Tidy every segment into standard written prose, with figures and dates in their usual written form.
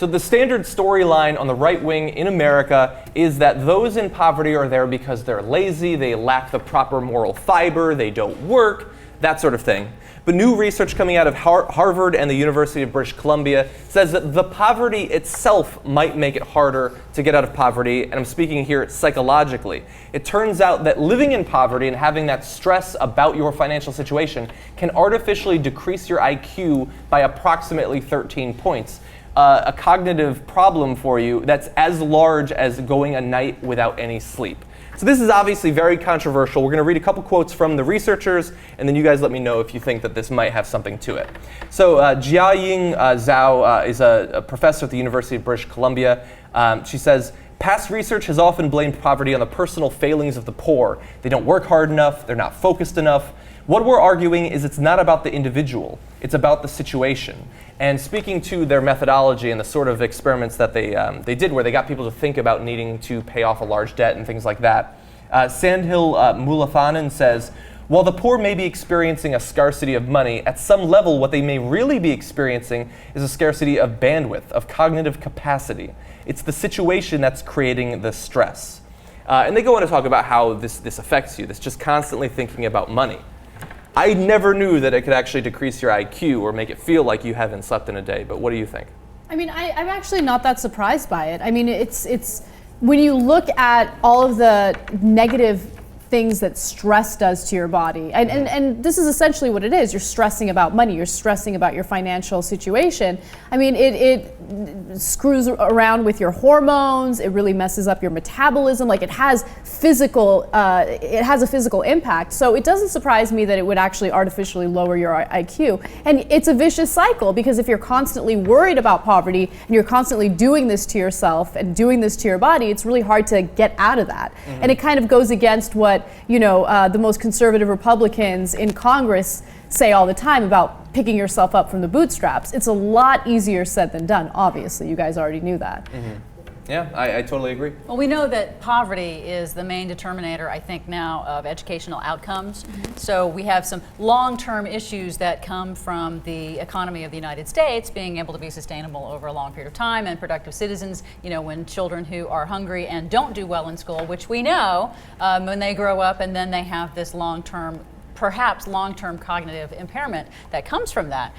So the standard storyline on the right wing in America is that those in poverty are there because they're lazy, they lack the proper moral fiber, they don't work, that sort of thing. But new research coming out of Harvard and the University of British Columbia says that the poverty itself might make it harder to get out of poverty, and I'm speaking here psychologically. It turns out that living in poverty and having that stress about your financial situation can artificially decrease your IQ by approximately 13 points. A cognitive problem for you that's as large as going a night without any sleep. So this is obviously very controversial. We're going to read a couple quotes from the researchers, and then you guys let me know if you think that this might have something to it. So Jiaying Zhao is a professor at the University of British Columbia. She says, past research has often blamed poverty on the personal failings of the poor. They don't work hard enough, they're not focused enough. What we're arguing is it's not about the individual, it's about the situation. And speaking to their methodology and the sort of experiments that they did where they got people to think about needing to pay off a large debt and things like that, Sandhil Mulathanan says, while the poor may be experiencing a scarcity of money, at some level what they may really be experiencing is a scarcity of bandwidth, of cognitive capacity. It's the situation that's creating the stress. And they go on to talk about how this affects you, this just constantly thinking about money. I never knew that it could actually decrease your IQ or make it feel like you haven't slept in a day, but what do you think? I mean, I'm actually not that surprised by it. I mean, it's when you look at all of the negative things that stress does to your body, and this is essentially what it is. You're stressing about money, you're stressing about your financial situation. I mean, it screws around with your hormones, it really messes up your metabolism, like it has a physical impact. So it doesn't surprise me that it would actually artificially lower your IQ. And it's a vicious cycle, because if you're constantly worried about poverty and you're constantly doing this to yourself and doing this to your body, it's really hard to get out of that. And it kind of goes against what the most conservative Republicans in Congress say all the time about picking yourself up from the bootstraps. It's a lot easier said than done, obviously. You guys already knew that. Yeah, I totally agree. Well, we know that poverty is the main determinator, I think, now of educational outcomes. So we have some long-term issues that come from the economy of the United States being able to be sustainable over a long period of time, and productive citizens, when children who are hungry and don't do well in school, which we know, when they grow up and then they have this perhaps long-term cognitive impairment that comes from that.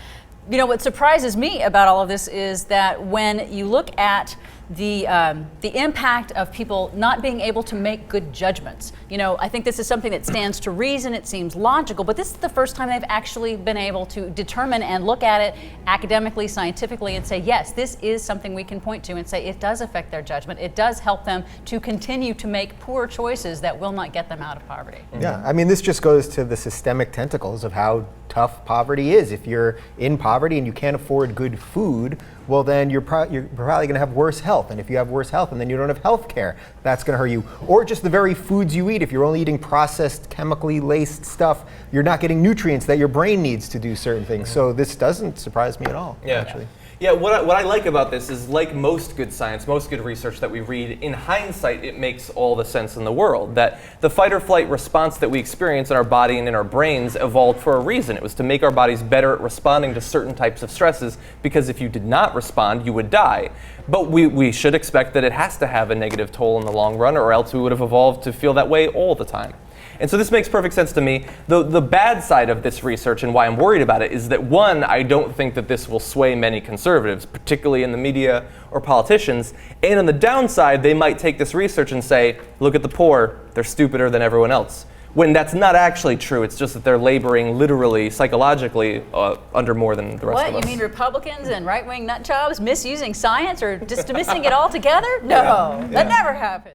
What surprises me about all of this is that when you look at the impact of people not being able to make good judgments. I think this is something that stands to reason, it seems logical, but this is the first time they've actually been able to determine and look at it academically, scientifically, and say, yes, this is something we can point to and say it does affect their judgment. It does help them to continue to make poor choices that will not get them out of poverty. Yeah, I mean, this just goes to the systemic tentacles of how tough poverty is. If you're in poverty and you can't afford good food, well then you're probably going to have worse health. And if you have worse health and then you don't have health care, that's going to hurt you. Or just the very foods you eat. If you're only eating processed, chemically laced stuff, you're not getting nutrients that your brain needs to do certain things. So this doesn't surprise me at all, actually. Yeah, what I like about this is, like most good science, most good research that we read, in hindsight it makes all the sense in the world. That the fight or flight response that we experience in our body and in our brains evolved for a reason. It was to make our bodies better at responding to certain types of stresses, because if you did not respond, you would die. But we should expect that it has to have a negative toll in the long run, or else we would have evolved to feel that way all the time. And so this makes perfect sense to me. The bad side of this research and why I'm worried about it is that, one, I don't think that this will sway many conservatives, particularly in the media or politicians. And on the downside, they might take this research and say, look at the poor, they're stupider than everyone else. When that's not actually true. It's just that they're laboring literally, psychologically, under more than the rest of us. What, you mean Republicans and right-wing nut jobs misusing science or dismissing it altogether? No, that never happened.